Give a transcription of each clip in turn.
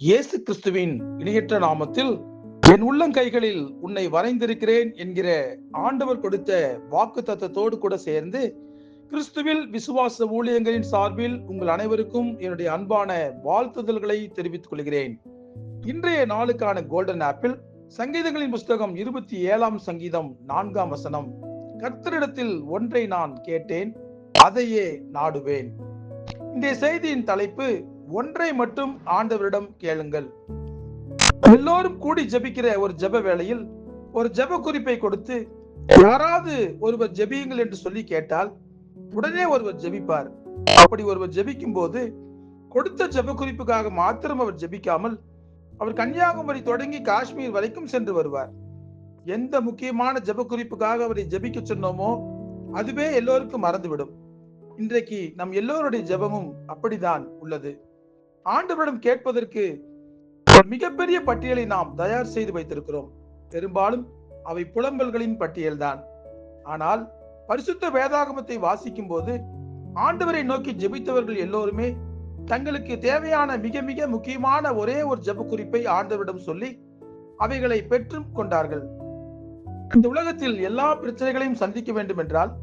இயேசு கிறிஸ்துவின் இணையற்ற நாமத்தில் என் உள்ளங்கைகளில் உன்னை வரைந்திருக்கிறேன் என்கிற ஆண்டவர் கொடுத்த வாக்கு தத்தத்தோடு கூட சேர்ந்து கிறிஸ்துவில் விசுவாச ஊழியங்களின் சார்பில் உங்கள் அனைவருக்கும் என்னுடைய அன்பான வாழ்த்துதல்களை தெரிவித்துக் கொள்கிறேன். இன்றைய நாளுக்கான கோல்டன் ஆப்பிள் சங்கீதங்களின் புஸ்தகம் 27 சங்கீதம் 4 வசனம். கர்த்தரிடத்தில் ஒன்றை நான் கேட்டேன், அதையே நாடுவேன். இந்த செய்தியின் தலைப்பு, ஒன்றை மட்டும் ஆண்டவரிடம் கேளுங்கள். எல்லோரும் கூடி ஜெபிக்கிற ஒரு ஜெப வேளையில் ஒரு ஜெப குறிப்பை கொடுத்து யாராவது ஒருவர் ஜெபியுங்கள் என்று சொல்லி கேட்டால் உடனே ஒருவர் ஜெபிப்பார். அப்படி ஒருவர் ஜெபிக்கும் போது கொடுத்த ஜெப குறிப்புக்காக மாத்திரம் அவர் ஜெபிக்காமல் அவர் கன்னியாகுமரி தொடங்கி காஷ்மீர் வரைக்கும் சென்று வருவார். எந்த முக்கியமான ஜெப குறிப்புக்காக அவரை ஜெபிக்க சொன்னோமோ அதுவே எல்லோருக்கும் மறந்துவிடும். இன்றைக்கு நம் எல்லோருடைய ஜெபமும் அப்படிதான் உள்ளது. ஆண்டவரிடம் கேட்பதற்கு மிகப்பெரிய பட்டியலை நாம் தயார் செய்து வைத்திருக்கிறோம். பெரும்பாலும் அவை புலம்பல்களின் பட்டியல்தான். ஆனால் பரிசுத்த வேதாகமத்தை வாசிக்கும் போது ஆண்டவரை நோக்கி ஜெபித்தவர்கள் எல்லோருமே தங்களுக்கு தேவையான மிக மிக முக்கியமான ஒரே ஒரு ஜெப குறிப்பை ஆண்டவரிடம் சொல்லி அவைகளை பெற்றும் கொண்டார்கள். இந்த உலகத்தில் எல்லா பிரச்சனைகளையும் சந்திக்க வேண்டும் என்றால்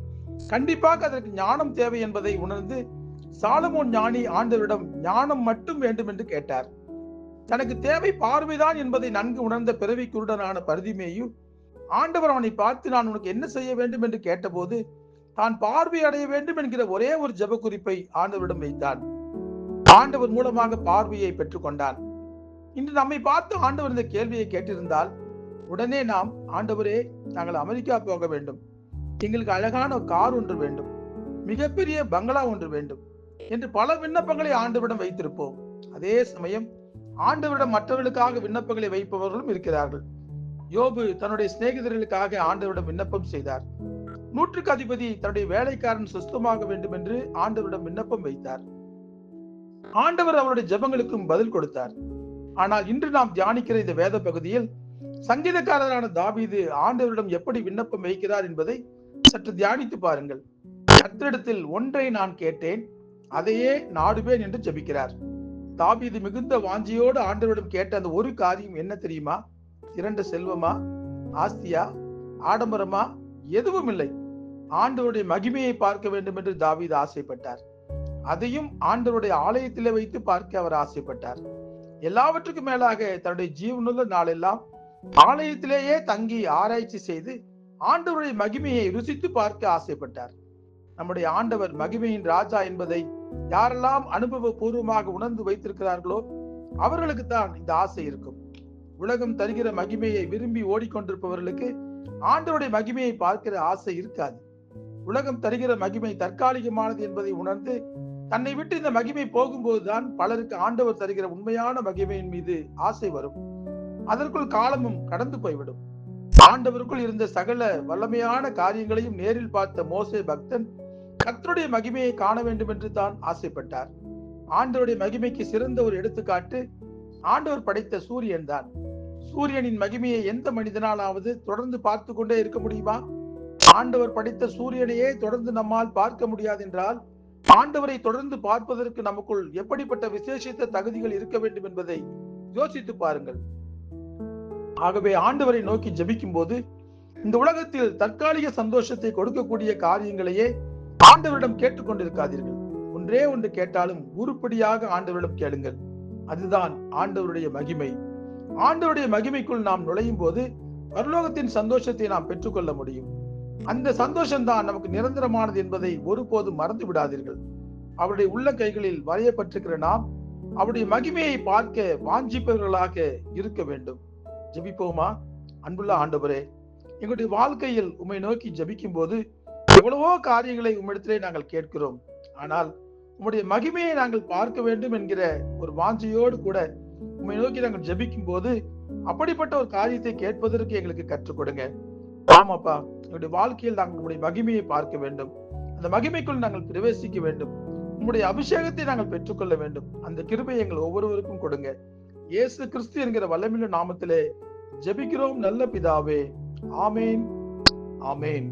கண்டிப்பாக அதற்கு ஞானம் தேவை என்பதை உணர்ந்து சாலமோன் ஞானி ஆண்டவரிடம் ஞானம் மட்டும் வேண்டும் என்று கேட்டார். தனக்கு தேவை பார்வைதான் என்பதை நன்கு உணர்ந்த பிறவி குருடனான பர்திமேயு ஆண்டவர் அவனை பார்த்து, நான் உனக்கு என்ன செய்ய வேண்டும் என்று கேட்டபோது தான் பார்வை அடைய வேண்டும் என்கிற ஒரே ஒரு ஜெப குறிப்பை ஆண்டவரிடம் வைத்தான். ஆண்டவர் மூலமாக பார்வையை பெற்றுக் கொண்டான். இன்று நம்மை பார்த்து ஆண்டவர் இந்த கேள்வியை கேட்டிருந்தால் உடனே நாம், ஆண்டவரே, நாங்கள் அமெரிக்கா போக வேண்டும், எங்களுக்கு அழகான கார் ஒன்று வேண்டும், மிகப்பெரிய பங்களா ஒன்று வேண்டும் என்று பல விண்ணப்பங்களை ஆண்டவரிடம் வைத்திருப்போம். அதே சமயம் ஆண்டவரிடம் மற்றவர்களுக்காக விண்ணப்பங்களை வைப்பவர்களும் இருக்கிறார்கள். யோபு தன்னுடைய சிநேகிதர்களுக்காக ஆண்டவரிடம் விண்ணப்பம் செய்தார். 100க்கு அதிபதி தன்னுடைய வேலைக்காரன் சுஸ்தமாக வேண்டும் என்று ஆண்டவரிடம் விண்ணப்பம் வைத்தார். ஆண்டவர் அவருடைய ஜெபங்களுக்கும் பதில் கொடுத்தார். ஆனால் இன்று நாம் தியானிக்கிற இந்த வேத பகுதியில் சங்கீதக்காரரான தாவீது ஆண்டவரிடம் எப்படி விண்ணப்பம் வைக்கிறார் என்பதை சற்று தியானித்து பாருங்கள். கர்த்தரிடத்தில் ஒன்றை நான் கேட்டேன், அதையே நாடுவேன் என்று ஜெபிக்கிறார். தாவீது மிகுந்த வாஞ்சியோடு ஆண்டவரிடம் கேட்ட அந்த ஒரு காரியம் என்ன தெரியுமா? 2 செல்வமா, ஆஸ்தியா, ஆடம்பரமா? எதுவும் இல்லை. ஆண்டவருடைய மகிமையை பார்க்க வேண்டும் என்று தாவீது ஆசைப்பட்டார். அதையும் ஆண்டவருடைய ஆலயத்திலே வைத்து பார்க்க அவர் ஆசைப்பட்டார். எல்லாவற்றுக்கும் மேலாக தன்னுடைய ஜீவனுள்ள நாளெல்லாம் ஆலயத்திலேயே தங்கி ஆராய்ச்சி செய்து ஆண்டவருடைய மகிமையை ருசித்து பார்க்க ஆசைப்பட்டார். நம்முடைய ஆண்டவர் மகிமையின் ராஜா என்பதை யாரெல்லாம் அனுபவ பூர்வமாக உணர்ந்து வைத்திருக்கிறார்களோ அவர்களுக்கு தான் இந்த ஆசை இருக்கும். உலகம் தருகிற மகிமையை விரும்பி ஓடிக்கொண்டிருப்பவர்களுக்கு ஆண்டவருடைய மகிமையை பார்க்கிற ஆசை இருக்காது. உலகம் தருகிற மகிமை தற்காலிகமானது என்பதை உணர்ந்து தன்னை விட்டு இந்த மகிமை போகும்போதுதான் பலருக்கு ஆண்டவர் தருகிற உண்மையான மகிமையின் மீது ஆசை வரும். அதற்குள் காலமும் கடந்து போய்விடும். ஆண்டவருக்குள் இருந்த சகல வல்லமையான காரியங்களையும் நேரில் பார்த்த மோசே பக்தன் கர்த்தருடைய மகிமையை காண வேண்டும் என்று தான் ஆசைப்பட்டார். ஆண்டவருடைய மகிமைக்கு சிறந்த ஒரு எடுத்துக்காட்டு ஆண்டவர் படைத்த சூரியன் தான். சூரியனின் மகிமையை எந்த மனிதனாலாவது தொடர்ந்து பார்த்து கொண்டே இருக்க முடியுமா? ஆண்டவர் படைத்த சூரியனையே தொடர்ந்து நம்மால் பார்க்க முடியாது என்றால் ஆண்டவரை தொடர்ந்து பார்ப்பதற்கு நமக்குள் எப்படிப்பட்ட விசேஷித்த தகுதிகள் இருக்க வேண்டும் என்பதை யோசித்து பாருங்கள். ஆகவே ஆண்டவரை நோக்கி ஜெபிக்கும் போது இந்த உலகத்தில் தற்காலிக சந்தோஷத்தை கொடுக்கக்கூடிய காரியங்களையே ஆண்டவரிடம் கேட்டுக்கொண்டிருக்காதீர்கள். ஒன்றே ஒன்று கேட்டாலும் உருப்படியாக ஆண்டவரிடம் கேளுங்கள். அதுதான் ஆண்டவருடைய மகிமை. ஆண்டவருடைய மகிமைக்குள் நாம் நுழையும் போது பரலோகத்தின் சந்தோஷத்தை நாம் பெற்றுக்கொள்ள முடியும். அந்த சந்தோஷம்தான் நமக்கு நிரந்தரமானது என்பதை ஒருபோதும் மறந்து விடாதீர்கள். அவருடைய உள்ள கைகளில் வரையப்பட்டிருக்கிற நாம் அவருடைய மகிமையை பார்க்க வாஞ்சிப்பவர்களாக இருக்க வேண்டும். ஜெபிப்போமா? அன்புள்ள ஆண்டவரே, எங்களுடைய வாழ்க்கையில் உம்மை நோக்கி ஜெபிக்கும் போது எவ்வளவோ காரியங்களை உம்மிடத்திலே நாங்கள் கேட்கிறோம். ஆனால் உம்முடைய மகிமையை நாங்கள் பார்க்க வேண்டும் என்கிற ஒரு வாஞ்சையோடு கூட உம்மை நோக்கி நாங்கள் ஜெபிக்கும் போது அப்படிப்பட்ட ஒரு காரியத்தை கேட்பதற்கு எங்களுக்கு கற்றுக் கொடுங்க. ஆமாப்பா, எங்களுடைய வாழ்க்கையில் நாங்கள் உங்களுடைய மகிமையை பார்க்க வேண்டும். அந்த மகிமைக்குள் நாங்கள் பிரவேசிக்க வேண்டும். உம்முடைய அபிஷேகத்தை நாங்கள் பெற்றுக்கொள்ள வேண்டும். அந்த கிருபையை எங்கள் ஒவ்வொருவருக்கும் கொடுங்க. இயேசு கிறிஸ்து என்கிற வல்லமையுள்ள நாமத்திலே ஜெபிக்கிறோம் நல்ல பிதாவே. ஆமேன், ஆமேன்.